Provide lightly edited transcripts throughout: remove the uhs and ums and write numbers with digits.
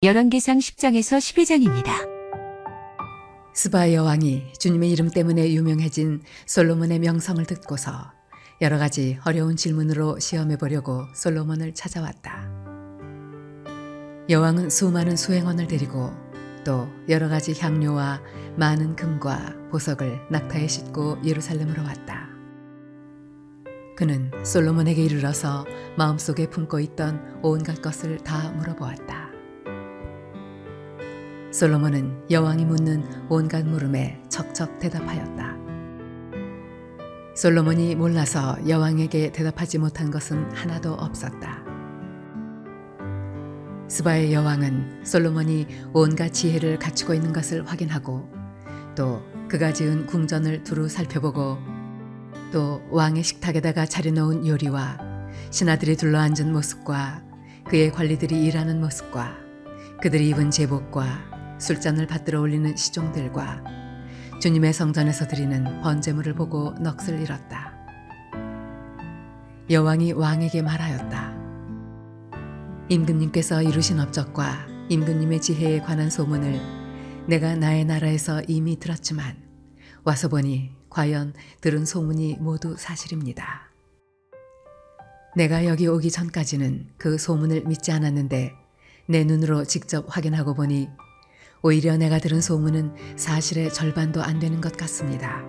열왕기상 10장에서 12장입니다. 스바 여왕이 주님의 이름 때문에 유명해진 솔로몬의 명성을 듣고서 여러 가지 어려운 질문으로 시험해 보려고 솔로몬을 찾아왔다. 여왕은 수많은 수행원을 데리고 또 여러 가지 향료와 많은 금과 보석을 낙타에 싣고 예루살렘으로 왔다. 그는 솔로몬에게 이르러서 마음속에 품고 있던 온갖 것을 다 물어보았다. 솔로몬은 여왕이 묻는 온갖 물음에 척척 대답하였다. 솔로몬이 몰라서 여왕에게 대답하지 못한 것은 하나도 없었다. 스바의 여왕은 솔로몬이 온갖 지혜를 갖추고 있는 것을 확인하고 또 그가 지은 궁전을 두루 살펴보고 또 왕의 식탁에다가 차려놓은 요리와 신하들이 둘러앉은 모습과 그의 관리들이 일하는 모습과 그들이 입은 제복과 술잔을 받들어 올리는 시종들과 주님의 성전에서 드리는 번제물을 보고 넋을 잃었다. 여왕이 왕에게 말하였다. 임금님께서 이루신 업적과 임금님의 지혜에 관한 소문을 내가 나의 나라에서 이미 들었지만 와서 보니 과연 들은 소문이 모두 사실입니다. 내가 여기 오기 전까지는 그 소문을 믿지 않았는데 내 눈으로 직접 확인하고 보니 오히려 내가 들은 소문은 사실의 절반도 안 되는 것 같습니다.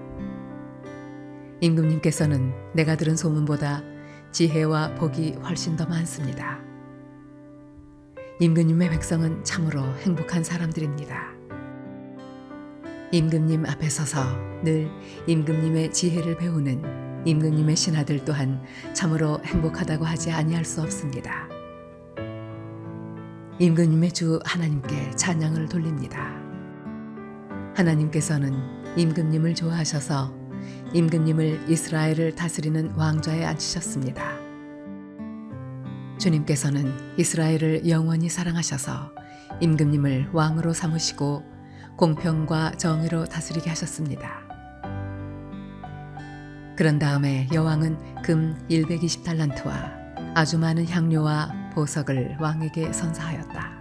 임금님께서는 내가 들은 소문보다 지혜와 복이 훨씬 더 많습니다. 임금님의 백성은 참으로 행복한 사람들입니다. 임금님 앞에 서서 늘 임금님의 지혜를 배우는 임금님의 신하들 또한 참으로 행복하다고 하지 아니할 수 없습니다. 임금님의 주 하나님께 찬양을 돌립니다. 하나님께서는 임금님을 좋아하셔서 임금님을 이스라엘을 다스리는 왕좌에 앉히셨습니다. 주님께서는 이스라엘을 영원히 사랑하셔서 임금님을 왕으로 삼으시고 공평과 정의로 다스리게 하셨습니다. 그런 다음에 여왕은 금 120달란트와 아주 많은 향료와 보석을 왕에게 선사하였다.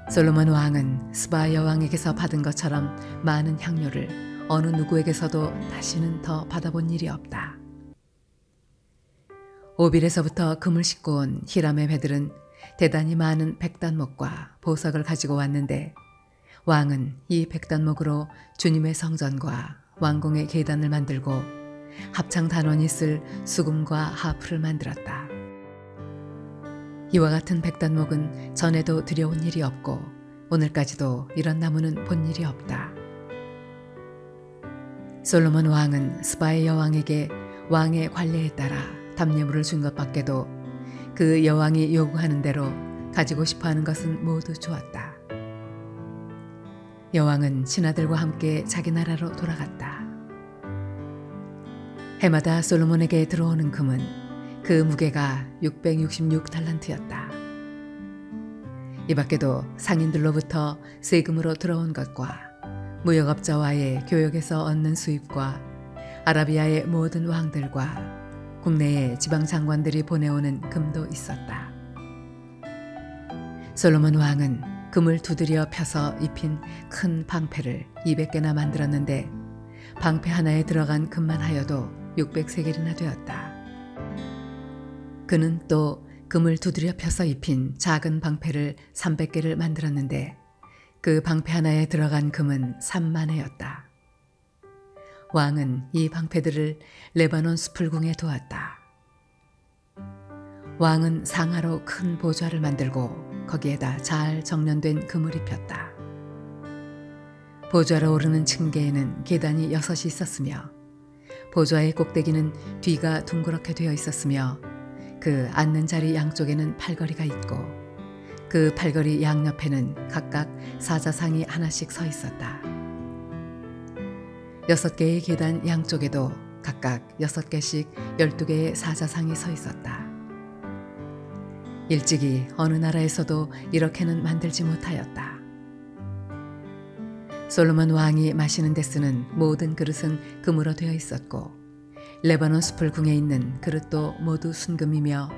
솔로몬 왕은 스바 여왕에게서 받은 것처럼 많은 향료를 어느 누구에게서도 다시는 더 받아본 일이 없다. 오빌에서부터 금을 싣고 온 히람의 배들은 대단히 많은 백단목과 보석을 가지고 왔는데 왕은 이 백단목으로 주님의 성전과 왕궁의 계단을 만들고 합창 단원이 쓸 수금과 하프를 만들었다. 이와 같은 백단목은 전에도 들여온 일이 없고 오늘까지도 이런 나무는 본 일이 없다. 솔로몬 왕은 스바의 여왕에게 왕의 관례에 따라 담례물을 준 것밖에도 그 여왕이 요구하는 대로 가지고 싶어하는 것은 모두 주었다. 여왕은 신하들과 함께 자기 나라로 돌아갔다. 해마다 솔로몬에게 들어오는 금은 그 무게가 666달란트였다. 이 밖에도 상인들로부터 세금으로 들어온 것과 무역업자와의 교역에서 얻는 수입과 아라비아의 모든 왕들과 국내의 지방장관들이 보내오는 금도 있었다. 솔로몬 왕은 금을 두드려 펴서 입힌 큰 방패를 200개나 만들었는데 방패 하나에 들어간 금만 하여도 600세겔이나 되었다. 그는 또 금을 두드려 펴서 입힌 작은 방패를 300개를 만들었는데 그 방패 하나에 들어간 금은 3만회였다. 왕은 이 방패들을 레바논 수풀궁에 두었다. 왕은 상하로 큰 보좌를 만들고 거기에다 잘 정련된 금을 입혔다. 보좌로 오르는 층계에는 계단이 6이 있었으며 보좌의 꼭대기는 뒤가 둥그렇게 되어 있었으며 그 앉는 자리 양쪽에는 팔걸이가 있고 그 팔걸이 양옆에는 각각 사자상이 하나씩 서 있었다. 6개의 계단 양쪽에도 각각 6개씩 12개의 사자상이 서 있었다. 일찍이 어느 나라에서도 이렇게는 만들지 못하였다. 솔로몬 왕이 마시는 데 쓰는 모든 그릇은 금으로 되어 있었고 레바논 수풀궁에 있는 그릇도 모두 순금이며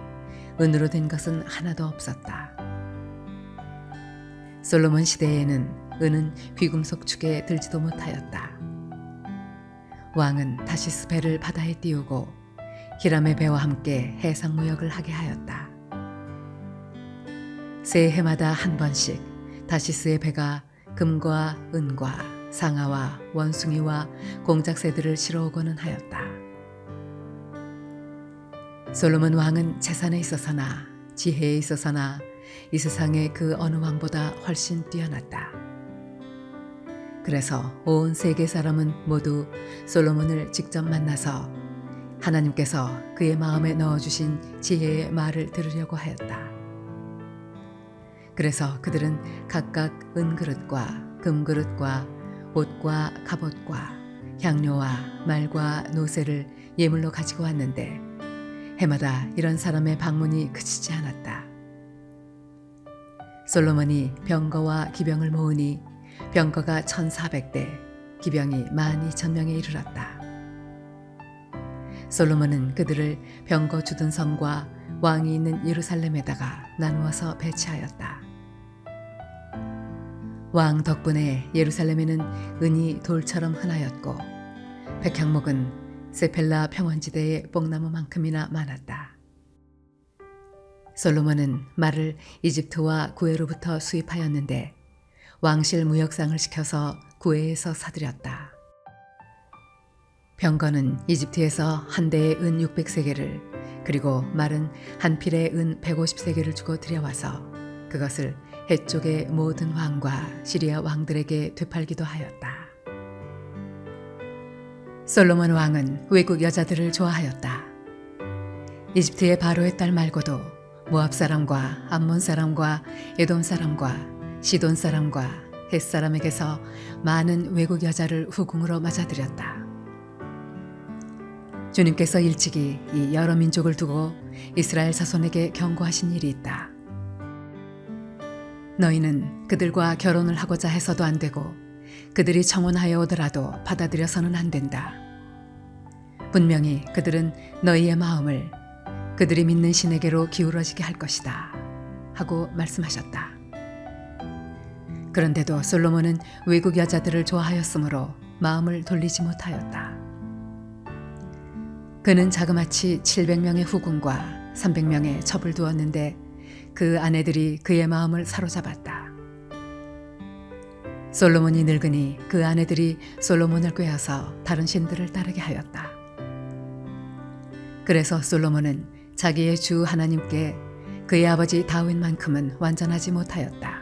은으로 된 것은 하나도 없었다. 솔로몬 시대에는 은은 귀금속 축에 들지도 못하였다. 왕은 다시스 배를 바다에 띄우고 히람의 배와 함께 해상 무역을 하게 하였다. 새 해마다 한 번씩 다시스의 배가 금과 은과 상아와 원숭이와 공작새들을 실어오고는 하였다. 솔로몬 왕은 재산에 있어서나 지혜에 있어서나 이 세상의 그 어느 왕보다 훨씬 뛰어났다. 그래서 온 세계 사람은 모두 솔로몬을 직접 만나서 하나님께서 그의 마음에 넣어주신 지혜의 말을 들으려고 하였다. 그래서 그들은 각각 은그릇과 금그릇과 옷과 갑옷과 향료와 말과 노새를 예물로 가지고 왔는데 해마다 이런 사람의 방문이 그치지 않았다. 솔로몬이 병거와 기병을 모으니 병거가 1,400대, 기병이 12,000명에 이르렀다. 솔로몬은 그들을 병거 주둔성과 왕이 있는 예루살렘에다가 나누어서 배치하였다. 왕 덕분에 예루살렘에는 은이 돌처럼 흔하였고 백향목은 세펠라 평원지대의 뽕나무만큼이나 많았다. 솔로몬은 말을 이집트와 구에로부터 수입하였는데 왕실 무역상을 시켜서 구에에서 사들였다. 병거는 이집트에서 한 대에 은 600세겔을 그리고 말은 한 필에 은 150세겔을 주고 들여와서 그것을 해쪽의 모든 왕과 시리아 왕들에게 되팔기도 하였다. 솔로몬 왕은 외국 여자들을 좋아하였다. 이집트의 바로의 딸 말고도 모압 사람과 암몬 사람과 에돔 사람과 시돈 사람과 헷 사람에게서 많은 외국 여자를 후궁으로 맞아들였다. 주님께서 일찍이 이 여러 민족을 두고 이스라엘 자손에게 경고하신 일이 있다. 너희는 그들과 결혼을 하고자 해서도 안 되고 그들이 청혼하여 오더라도 받아들여서는 안 된다. 분명히 그들은 너희의 마음을 그들이 믿는 신에게로 기울어지게 할 것이다 하고 말씀하셨다. 그런데도 솔로몬은 외국 여자들을 좋아하였으므로 마음을 돌리지 못하였다. 그는 자그마치 700명의 후궁과 300명의 첩을 두었는데 그 아내들이 그의 마음을 사로잡았다. 솔로몬이 늙으니 그 아내들이 솔로몬을 꾀어서 다른 신들을 따르게 하였다. 그래서 솔로몬은 자기의 주 하나님께 그의 아버지 다윗만큼은 완전하지 못하였다.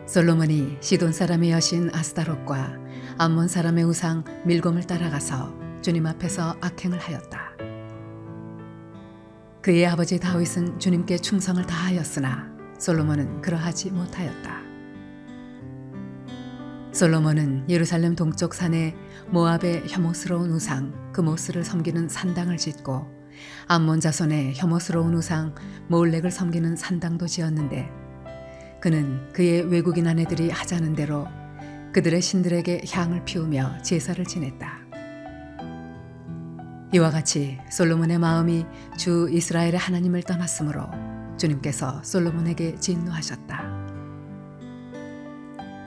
솔로몬이 시돈 사람의 여신 아스다롯과 암몬 사람의 우상 밀곰을 따라가서 주님 앞에서 악행을 하였다. 그의 아버지 다윗은 주님께 충성을 다하였으나 솔로몬은 그러하지 못하였다. 솔로몬은 예루살렘 동쪽 산에 모압의 혐오스러운 우상 그모스를 섬기는 산당을 짓고 암몬 자손의 혐오스러운 우상 몰렉을 섬기는 산당도 지었는데 그는 그의 외국인 아내들이 하자는 대로 그들의 신들에게 향을 피우며 제사를 지냈다. 이와 같이 솔로몬의 마음이 주 이스라엘의 하나님을 떠났으므로 주님께서 솔로몬에게 진노하셨다.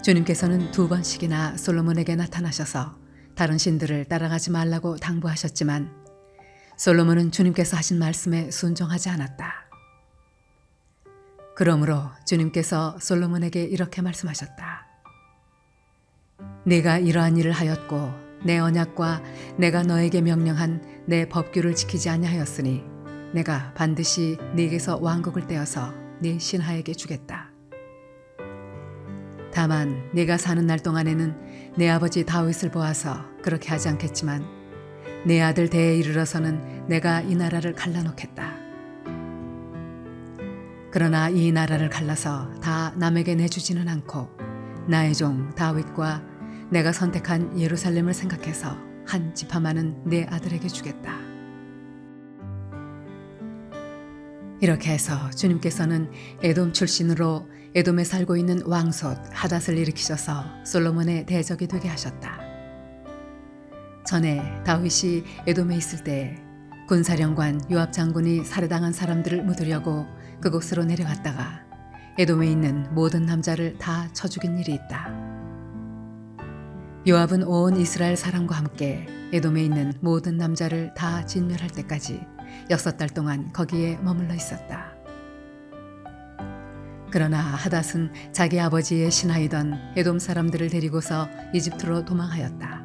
주님께서는 2번씩이나 솔로몬에게 나타나셔서 다른 신들을 따라가지 말라고 당부하셨지만 솔로몬은 주님께서 하신 말씀에 순종하지 않았다. 그러므로 주님께서 솔로몬에게 이렇게 말씀하셨다. 네가 이러한 일을 하였고 내 언약과 내가 너에게 명령한 내 법규를 지키지 아니하였으니 내가 반드시 네게서 왕국을 떼어서 네 신하에게 주겠다. 다만 네가 사는 날 동안에는 내 아버지 다윗을 보아서 그렇게 하지 않겠지만 내 아들 대에 이르러서는 내가 이 나라를 갈라놓겠다. 그러나 이 나라를 갈라서 다 남에게 내주지는 않고 나의 종 다윗과 내가 선택한 예루살렘을 생각해서 한 지파만은 내 아들에게 주겠다. 이렇게 해서 주님께서는 에돔 출신으로 에돔에 살고 있는 왕솥 하닷을 일으키셔서 솔로몬의 대적이 되게 하셨다. 전에 다윗이 에돔에 있을 때 군사령관 요압 장군이 살해당한 사람들을 묻으려고 그곳으로 내려갔다가 에돔에 있는 모든 남자를 다 쳐 죽인 일이 있다. 요압은 온 이스라엘 사람과 함께 에돔에 있는 모든 남자를 다 진멸할 때까지 6달 동안 거기에 머물러 있었다. 그러나 하닷은 자기 아버지의 신하이던 에돔 사람들을 데리고서 이집트로 도망하였다.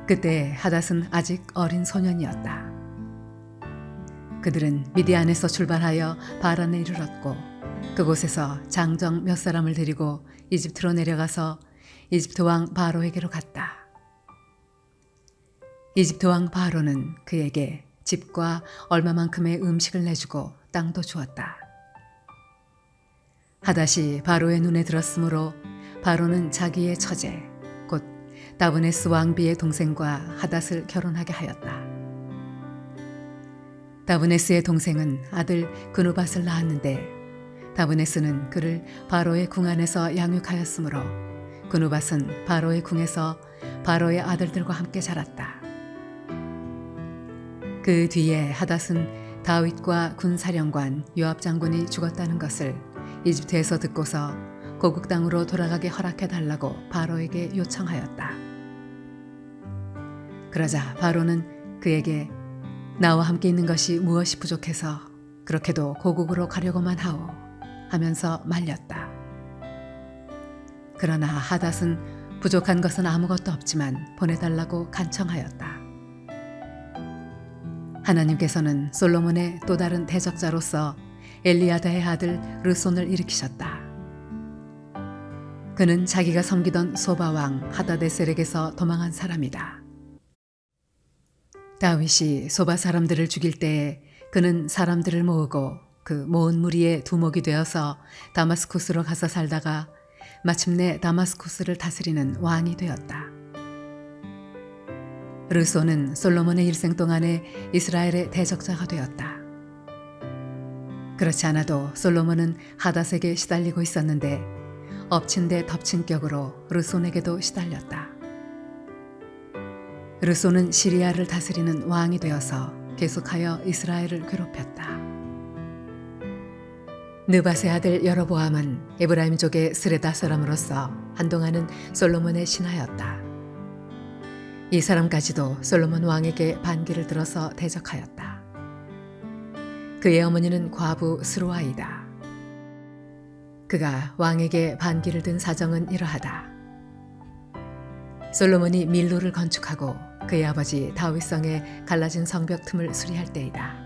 그때 하닷은 아직 어린 소년이었다. 그들은 미디안에서 출발하여 바란에 이르렀고 그곳에서 장정 몇 사람을 데리고 이집트로 내려가서 이집트 왕 바로에게로 갔다. 이집트 왕 바로는 그에게 집과 얼마만큼의 음식을 내주고 땅도 주었다. 하닷이 바로의 눈에 들었으므로 바로는 자기의 처제 곧 다브네스 왕비의 동생과 하닷을 결혼하게 하였다. 다브네스의 동생은 아들 그누밧을 낳았는데 다브네스는 그를 바로의 궁 안에서 양육하였으므로 그누밧은 바로의 궁에서 바로의 아들들과 함께 자랐다. 그 뒤에 하닷은 다윗과 군사령관 요압 장군이 죽었다는 것을 이집트에서 듣고서 고국 땅으로 돌아가게 허락해 달라고 바로에게 요청하였다. 그러자 바로는 그에게 나와 함께 있는 것이 무엇이 부족해서 그렇게도 고국으로 가려고만 하오 하면서 말렸다. 그러나 하닷은 부족한 것은 아무것도 없지만 보내달라고 간청하였다. 하나님께서는 솔로몬의 또 다른 대적자로서 엘리아다의 아들 르손을 일으키셨다. 그는 자기가 섬기던 소바왕 하다데셀에게서 도망한 사람이다. 다윗이 소바 사람들을 죽일 때에 그는 사람들을 모으고 그 모은 무리의 두목이 되어서 다마스쿠스로 가서 살다가 마침내 다마스쿠스를 다스리는 왕이 되었다. 르손은 솔로몬의 일생 동안에 이스라엘의 대적자가 되었다. 그렇지 않아도 솔로몬은 하닷에게 시달리고 있었는데 엎친 데 덮친 격으로 르손에게도 시달렸다. 르손은 시리아를 다스리는 왕이 되어서 계속하여 이스라엘을 괴롭혔다. 느밧의 아들 여로보암은 에브라임족의 스레다 사람으로서 한동안은 솔로몬의 신하였다. 이 사람까지도 솔로몬 왕에게 반기를 들어서 대적하였다. 그의 어머니는 과부 스루아이다. 그가 왕에게 반기를 든 사정은 이러하다. 솔로몬이 밀로를 건축하고 그의 아버지 다윗성에 갈라진 성벽 틈을 수리할 때이다.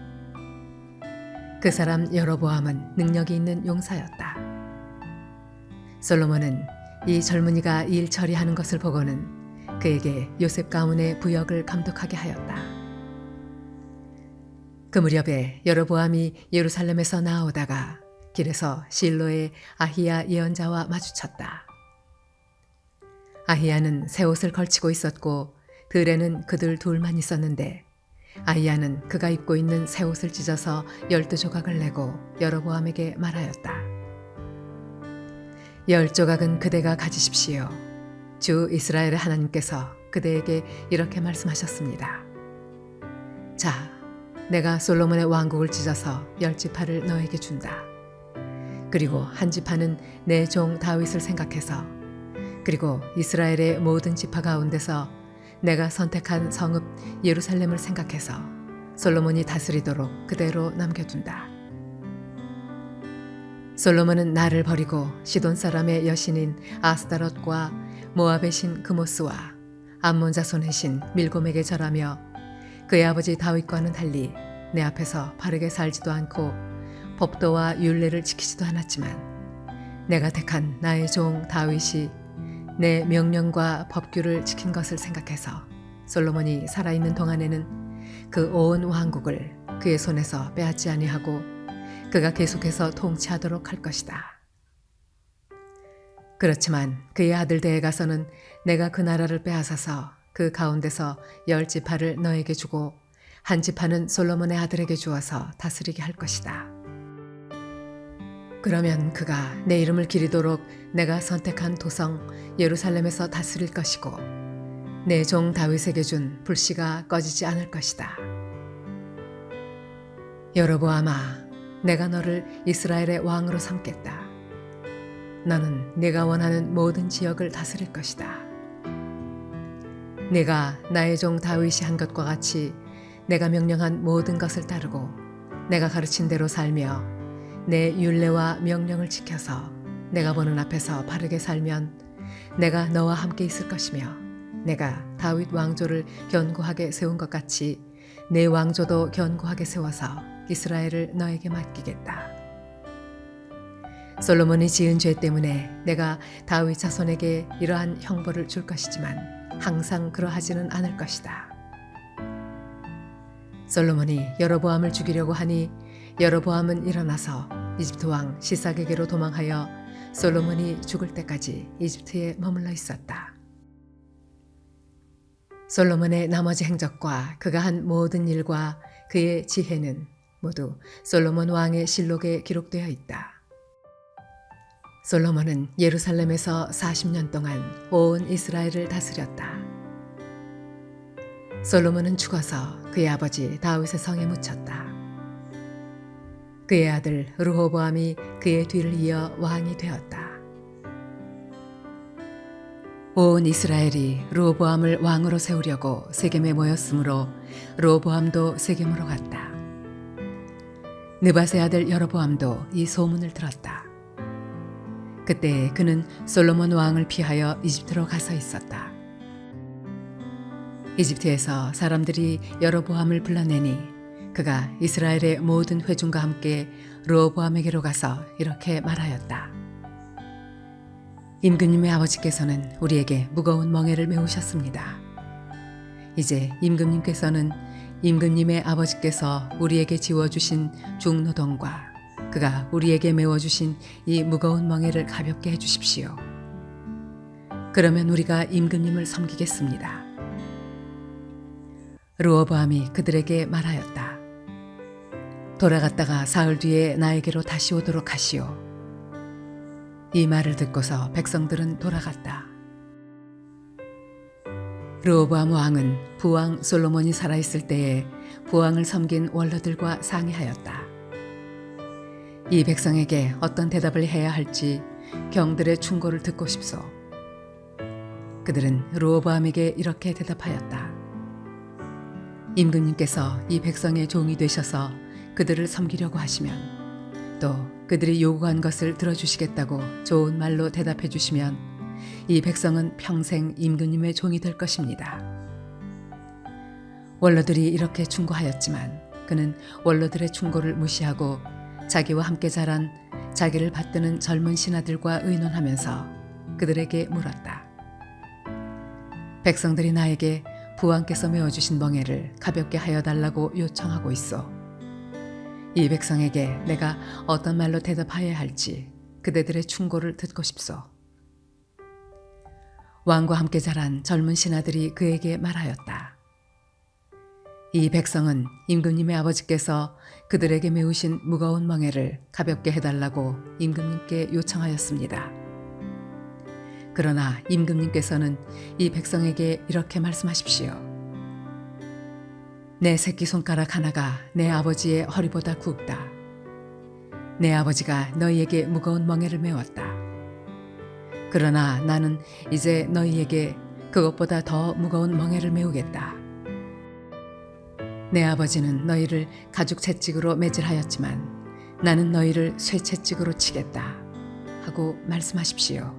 그 사람 여로보암은 능력이 있는 용사였다. 솔로몬은 이 젊은이가 일 처리하는 것을 보고는 그에게 요셉 가문의 부역을 감독하게 하였다. 그 무렵에 여로보암이 예루살렘에서 나아오다가 길에서 실로의 아히야 예언자와 마주쳤다. 아히야는 새 옷을 걸치고 있었고 들에는 그들 둘만 있었는데 아히야는 그가 입고 있는 새 옷을 찢어서 12조각을 내고 여로보암에게 말하였다. 10조각은 그대가 가지십시오. 주 이스라엘의 하나님께서 그대에게 이렇게 말씀하셨습니다. 자, 내가 솔로몬의 왕국을 찢어서 10지파를 너에게 준다. 그리고 한 지파는 내 종 다윗을 생각해서 그리고 이스라엘의 모든 지파 가운데서 내가 선택한 성읍 예루살렘을 생각해서 솔로몬이 다스리도록 그대로 남겨둔다. 솔로몬은 나를 버리고 시돈 사람의 여신인 아스다롯과 모압의 신 그모스와 암몬 자손의 신 밀곰에게 절하며 그의 아버지 다윗과는 달리 내 앞에서 바르게 살지도 않고 법도와 율례를 지키지도 않았지만 내가 택한 나의 종 다윗이 내 명령과 법규를 지킨 것을 생각해서 솔로몬이 살아있는 동안에는 그 온 왕국을 그의 손에서 빼앗지 아니하고 그가 계속해서 통치하도록 할 것이다. 그렇지만 그의 아들들에 가서는 내가 그 나라를 빼앗아서 그 가운데서 10지파를 너에게 주고 한 지파는 솔로몬의 아들에게 주어서 다스리게 할 것이다. 그러면 그가 내 이름을 기리도록 내가 선택한 도성 예루살렘에서 다스릴 것이고 내 종 다윗에게 준 불씨가 꺼지지 않을 것이다. 여로보암아, 내가 너를 이스라엘의 왕으로 삼겠다. 너는 네가 원하는 모든 지역을 다스릴 것이다. 네가 나의 종 다윗이 한 것과 같이 내가 명령한 모든 것을 따르고 내가 가르친 대로 살며 내 율례와 명령을 지켜서 내가 보는 앞에서 바르게 살면 내가 너와 함께 있을 것이며 내가 다윗 왕조를 견고하게 세운 것 같이 내 왕조도 견고하게 세워서 이스라엘을 너에게 맡기겠다. 솔로몬이 지은 죄 때문에 내가 다윗 자손에게 이러한 형벌을 줄 것이지만 항상 그러하지는 않을 것이다. 솔로몬이 여로보암을 죽이려고 하니 여로보암은 일어나서 이집트 왕 시삭에게로 도망하여 솔로몬이 죽을 때까지 이집트에 머물러 있었다. 솔로몬의 나머지 행적과 그가 한 모든 일과 그의 지혜는 모두 솔로몬 왕의 실록에 기록되어 있다. 솔로몬은 예루살렘에서 40년 동안 온 이스라엘을 다스렸다. 솔로몬은 죽어서 그의 아버지 다윗의 성에 묻혔다. 그의 아들 르호보암이 그의 뒤를 이어 왕이 되었다. 온 이스라엘이 르호보암을 왕으로 세우려고 세겜에 모였으므로 르호보암도 세겜으로 갔다. 느밧의 아들 여로보암도 이 소문을 들었다. 그때 그는 솔로몬 왕을 피하여 이집트로 가서 있었다. 이집트에서 사람들이 여로보암을 불러내니 그가 이스라엘의 모든 회중과 함께 르호보암에게로 가서 이렇게 말하였다. 임금님의 아버지께서는 우리에게 무거운 멍에를 메우셨습니다. 이제 임금님께서는 임금님의 아버지께서 우리에게 지워주신 중노동과 그가 우리에게 메워주신 이 무거운 멍에를 가볍게 해주십시오. 그러면 우리가 임금님을 섬기겠습니다. 르호보암이 그들에게 말하였다. 돌아갔다가 사흘 뒤에 나에게로 다시 오도록 하시오. 이 말을 듣고서 백성들은 돌아갔다. 르호보암 왕은 부왕 솔로몬이 살아있을 때에 부왕을 섬긴 원로들과 상의하였다. 이 백성에게 어떤 대답을 해야 할지 경들의 충고를 듣고 싶소. 그들은 르호보암에게 이렇게 대답하였다. 임금님께서 이 백성의 종이 되셔서 그들을 섬기려고 하시면 또 그들이 요구한 것을 들어주시겠다고 좋은 말로 대답해 주시면 이 백성은 평생 임금님의 종이 될 것입니다. 원로들이 이렇게 충고하였지만 그는 원로들의 충고를 무시하고 자기와 함께 자란 자기를 받드는 젊은 신하들과 의논하면서 그들에게 물었다. 백성들이 나에게 부왕께서 메어주신 멍에를 가볍게 하여 달라고 요청하고 있어. 이 백성에게 내가 어떤 말로 대답하여야 할지 그대들의 충고를 듣고 싶소. 왕과 함께 자란 젊은 신하들이 그에게 말하였다. 이 백성은 임금님의 아버지께서 그들에게 메우신 무거운 멍에를 가볍게 해달라고 임금님께 요청하였습니다. 그러나 임금님께서는 이 백성에게 이렇게 말씀하십시오. 내 새끼손가락 하나가 내 아버지의 허리보다 굵다. 내 아버지가 너희에게 무거운 멍에를 메웠다. 그러나 나는 이제 너희에게 그것보다 더 무거운 멍에를 메우겠다. 내 아버지는 너희를 가죽 채찍으로 매질하였지만 나는 너희를 쇠 채찍으로 치겠다 하고 말씀하십시오.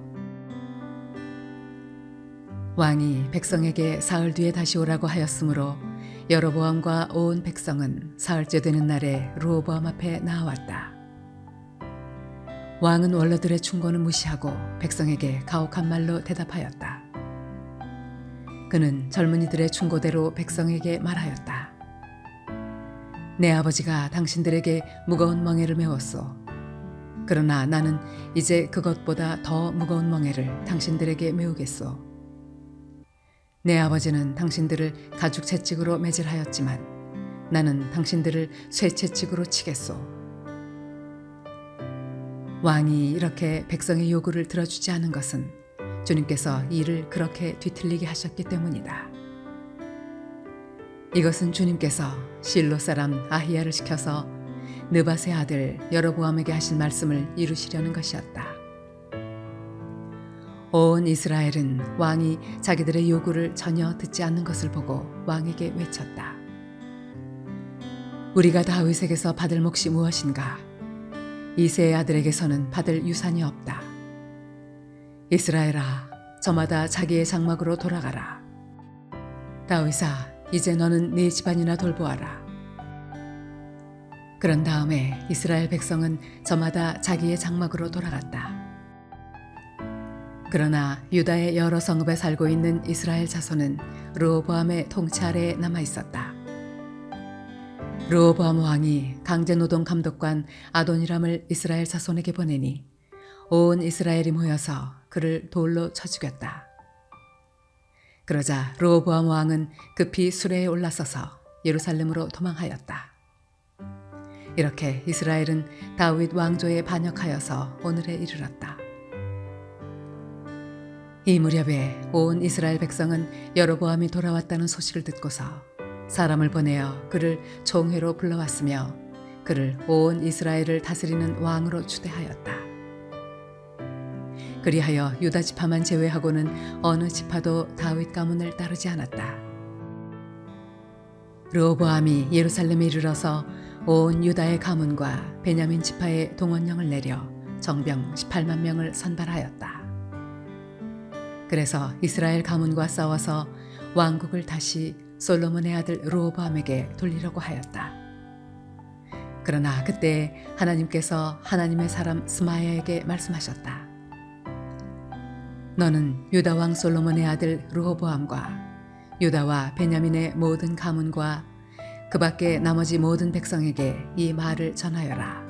왕이 백성에게 사흘 뒤에 다시 오라고 하였으므로 여로보암과 온 백성은 사흘째 되는 날에 르호보암 앞에 나왔다. 왕은 원로들의 충고는 무시하고 백성에게 가혹한 말로 대답하였다. 그는 젊은이들의 충고대로 백성에게 말하였다. 내 아버지가 당신들에게 무거운 멍에를 메웠소. 그러나 나는 이제 그것보다 더 무거운 멍에를 당신들에게 메우겠소. 내 아버지는 당신들을 가죽 채찍으로 매질하였지만 나는 당신들을 쇠 채찍으로 치겠소. 왕이 이렇게 백성의 요구를 들어주지 않은 것은 주님께서 일을 그렇게 뒤틀리게 하셨기 때문이다. 이것은 주님께서 실로 사람 아히야를 시켜서 느밧의 아들 여로보암에게 하신 말씀을 이루시려는 것이었다. 온 이스라엘은 왕이 자기들의 요구를 전혀 듣지 않는 것을 보고 왕에게 외쳤다. 우리가 다윗에게서 받을 몫이 무엇인가? 이새의 아들에게서는 받을 유산이 없다. 이스라엘아, 저마다 자기의 장막으로 돌아가라. 다윗아, 이제 너는 네 집안이나 돌보아라. 그런 다음에 이스라엘 백성은 저마다 자기의 장막으로 돌아갔다. 그러나 유다의 여러 성읍에 살고 있는 이스라엘 자손은 르호보암의 통치 아래에 남아 있었다. 르호보암 왕이 강제노동 감독관 아도니람을 이스라엘 자손에게 보내니 온 이스라엘이 모여서 그를 돌로 쳐 죽였다. 그러자 르호보암 왕은 급히 수레에 올라서서 예루살렘으로 도망하였다. 이렇게 이스라엘은 다윗 왕조에 반역하여서 오늘에 이르렀다. 이 무렵에 온 이스라엘 백성은 여로보암이 돌아왔다는 소식을 듣고서 사람을 보내어 그를 총회로 불러왔으며 그를 온 이스라엘을 다스리는 왕으로 추대하였다. 그리하여 유다 지파만 제외하고는 어느 지파도 다윗 가문을 따르지 않았다. 르호보암이 예루살렘에 이르러서 온 유다의 가문과 베냐민 지파의 동원령을 내려 정병 18만 명을 선발하였다. 그래서 이스라엘 가문과 싸워서 왕국을 다시 솔로몬의 아들 르호보암에게 돌리려고 하였다. 그러나 그때 하나님께서 하나님의 사람 스마야에게 말씀하셨다. 너는 유다 왕 솔로몬의 아들 르호보암과 유다와 베냐민의 모든 가문과 그 밖에 나머지 모든 백성에게 이 말을 전하여라.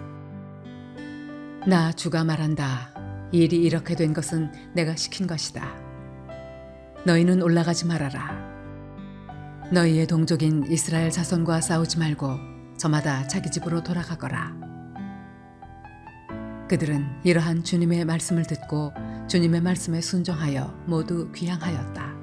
나 주가 말한다. 일이 이렇게 된 것은 내가 시킨 것이다. 너희는 올라가지 말아라. 너희의 동족인 이스라엘 자손과 싸우지 말고 저마다 자기 집으로 돌아가거라. 그들은 이러한 주님의 말씀을 듣고 주님의 말씀에 순종하여 모두 귀향하였다.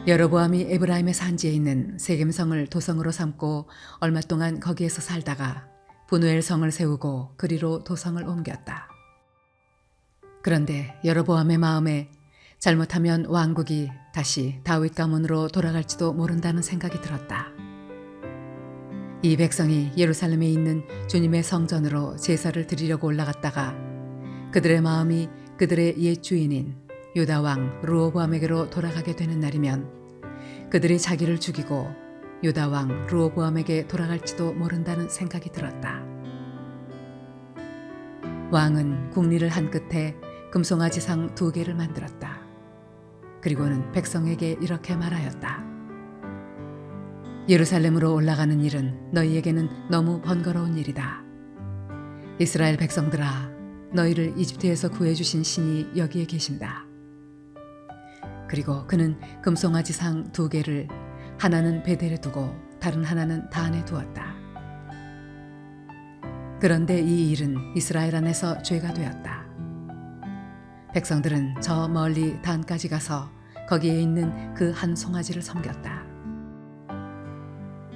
여로보암이 에브라임의 산지에 있는 세겜성을 도성으로 삼고 얼마 동안 거기에서 살다가 분우엘 성을 세우고 그리로 도성을 옮겼다. 그런데 여로보암의 마음에 잘못하면 왕국이 다시 다윗 가문으로 돌아갈지도 모른다는 생각이 들었다. 이 백성이 예루살렘에 있는 주님의 성전으로 제사를 드리려고 올라갔다가 그들의 마음이 그들의 옛 주인인 유다 왕 르호보암에게로 돌아가게 되는 날이면 그들이 자기를 죽이고 유다 왕 르호보암에게 돌아갈지도 모른다는 생각이 들었다. 왕은 국리를 한 끝에 금송아지상 2개를 만들었다. 그리고는 백성에게 이렇게 말하였다. 예루살렘으로 올라가는 일은 너희에게는 너무 번거로운 일이다. 이스라엘 백성들아, 너희를 이집트에서 구해주신 신이 여기에 계신다. 그리고 그는 금송아지상 2개를 하나는 베델에 두고 다른 하나는 단에 두었다. 그런데 이 일은 이스라엘 안에서 죄가 되었다. 백성들은 저 멀리 단까지 가서 거기에 있는 그 한 송아지를 섬겼다.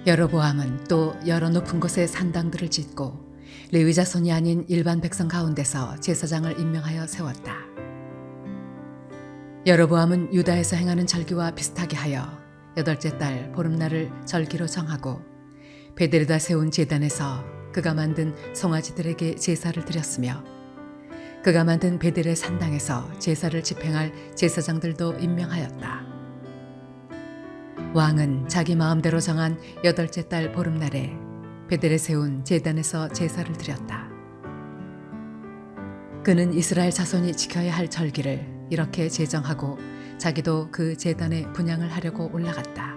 여로보암은 또 여러 높은 곳에 산당들을 짓고 레위 자손이 아닌 일반 백성 가운데서 제사장을 임명하여 세웠다. 여로보암은 유다에서 행하는 절기와 비슷하게 하여 8째 달 보름날을 절기로 정하고 베델에다 세운 제단에서 그가 만든 송아지들에게 제사를 드렸으며 그가 만든 베델의 산당에서 제사를 집행할 제사장들도 임명하였다. 왕은 자기 마음대로 정한 8째 달 보름날에 베델에 세운 제단에서 제사를 드렸다. 그는 이스라엘 자손이 지켜야 할 절기를 이렇게 제정하고 자기도 그 제단에 분향을 하려고 올라갔다.